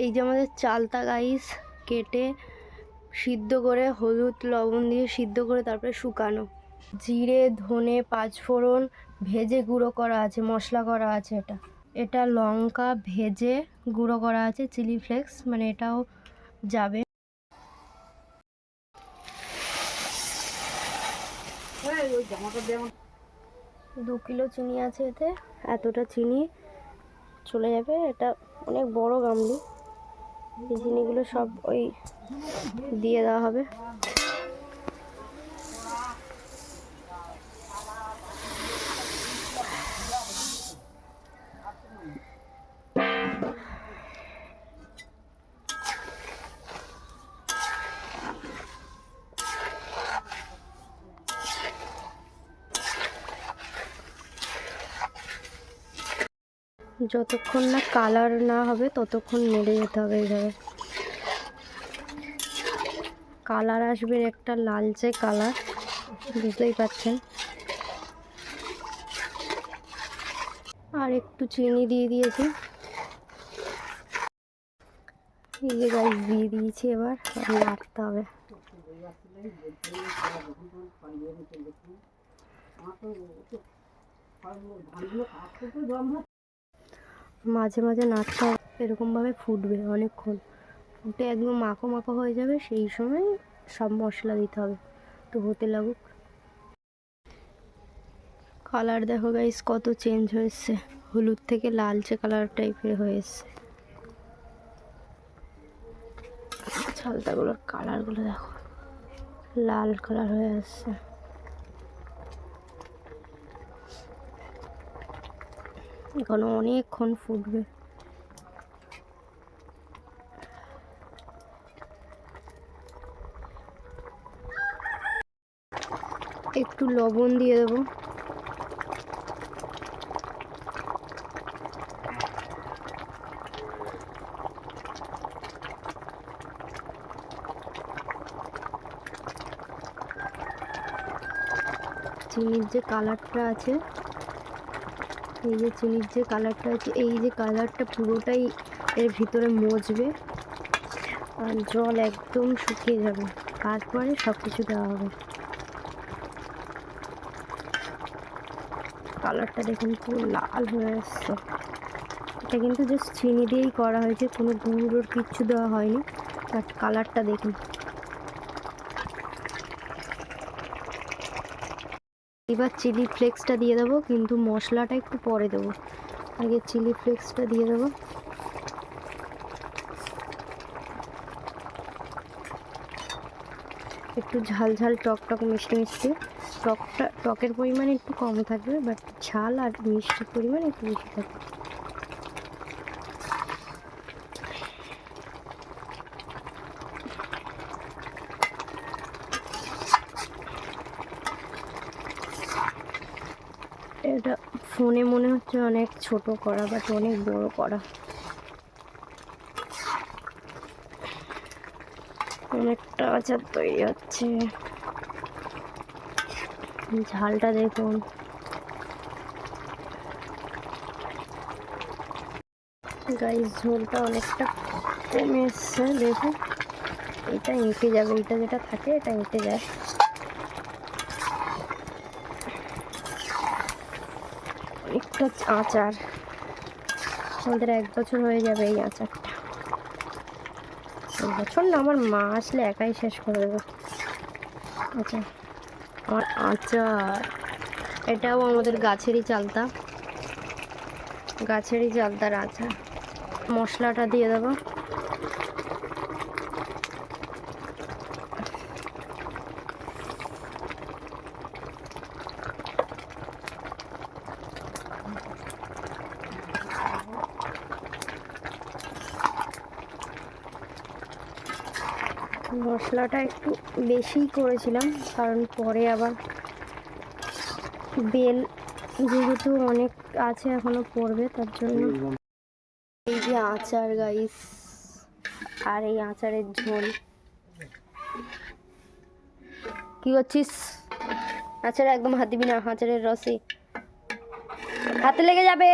এই যে আমাদের চালতা গাইস, কেটে সিদ্ধ করে হলুদ লবণ দিয়ে সিদ্ধ করে তারপরে শুকানো, জিরে ধনে পাঁচফোড়ন ভেজে গুঁড়ো করা আছে, মশলা করা আছে। এটা লঙ্কা ভেজে গুঁড়ো করা আছে, চিলি ফ্লেক্স, মানে এটাও যাবে। দু কিলো চিনি আছে এতে, এতটা চিনি চলে যাবে। এটা অনেক বড় গামলি, এই চিনিগুলো সব ওই দিয়ে দেওয়া হবে। যতক্ষণ না কালার না হবে ততক্ষণ নেড়ে যেতে হবে। এইভাবে কালার আসবে, একটা লালচে কালার, বুঝতেই পারছেন। আর একটু চিনি দিয়ে দিয়েছি, এই যে গাইস দিয়ে দিয়েছি। এবার নাড়তে হবে। মাঝে মাঝে নাড়তে হবে, এরকমভাবে ফুটবে অনেকক্ষণ, ফুটে একদম মাখো মাখো হয়ে যাবে। সেই সময় সব মশলা দিতে হবে, তো হতে লাগুক। কালার দেখো গাইস কত চেঞ্জ হয়েছে, হলুদ থেকে লালচে কালার টাইপের হয়ে এসছে। চালতাগুলোর কালারগুলো দেখো, লাল কালার হয়ে আসছে। এখনো অনেকক্ষণ ফুটবে। একটু লবণ দিয়ে দেবো। চিনির যে কালারটা আছে, এই যে চিনির যে কালারটা আছে, এই যে কালারটা পুরোটাই এর ভিতরে মজবে আর জল একদম শুকিয়ে যাবে। তারপরে সব কিছু দেওয়া হবে। কালারটা দেখুন পুরো লাল হয়ে আসছে। এটা কিন্তু জাস্ট চিনি দিয়েই করা হয়েছে, কোনো গুঁড়োর কিচ্ছু দেওয়া হয়নি। বাট কালারটা দেখুন। এবার চিলি ফ্লেক্সটা দিয়ে দেবো, কিন্তু মশলাটা একটু পরে দেবো। আগে চিলি ফ্লেক্সটা দিয়ে দেবো। একটু ঝাল ঝাল টক টক মিষ্টি মিষ্টি, টকের পরিমাণ একটু কম থাকবে, বাট ঝাল আর মিষ্টির পরিমাণ একটু বেশি থাকবে। এটা ফোনে মনে হচ্ছে অনেক ছোট করা, বাট অনেক বড় করা। অনেকটা আচার তৈরি হচ্ছে। ঝালটা দেখুন। গাইস ঝোলটা অনেকটা কমে এসছে, দেখুন। এটা এঁটে যাবে, এটা যেটা থাকে এটা এঁটে যায়। অনেকটা আচার, আমাদের 1 বছর হয়ে যাবে এই আচারটা। 1 বছর না, আমার মা আসলে একাই শেষ করে দেবে। আচ্ছা, আমার আচার, এটাও আমাদের গাছেরই চালতার আচার। মশলাটা দিয়ে দেবো। মশলাটা একটু বেশিই করেছিলাম, কারণ পরে আবার বেল যেহেতু অনেক আছে এখনো পড়বে, তার জন্য। এই যে আচার গাইস, আর এই আচারের ঝোল। কি করছিস? আচারে একদম হাত দিবি না, আচারের রসে হাতে লেগে যাবে।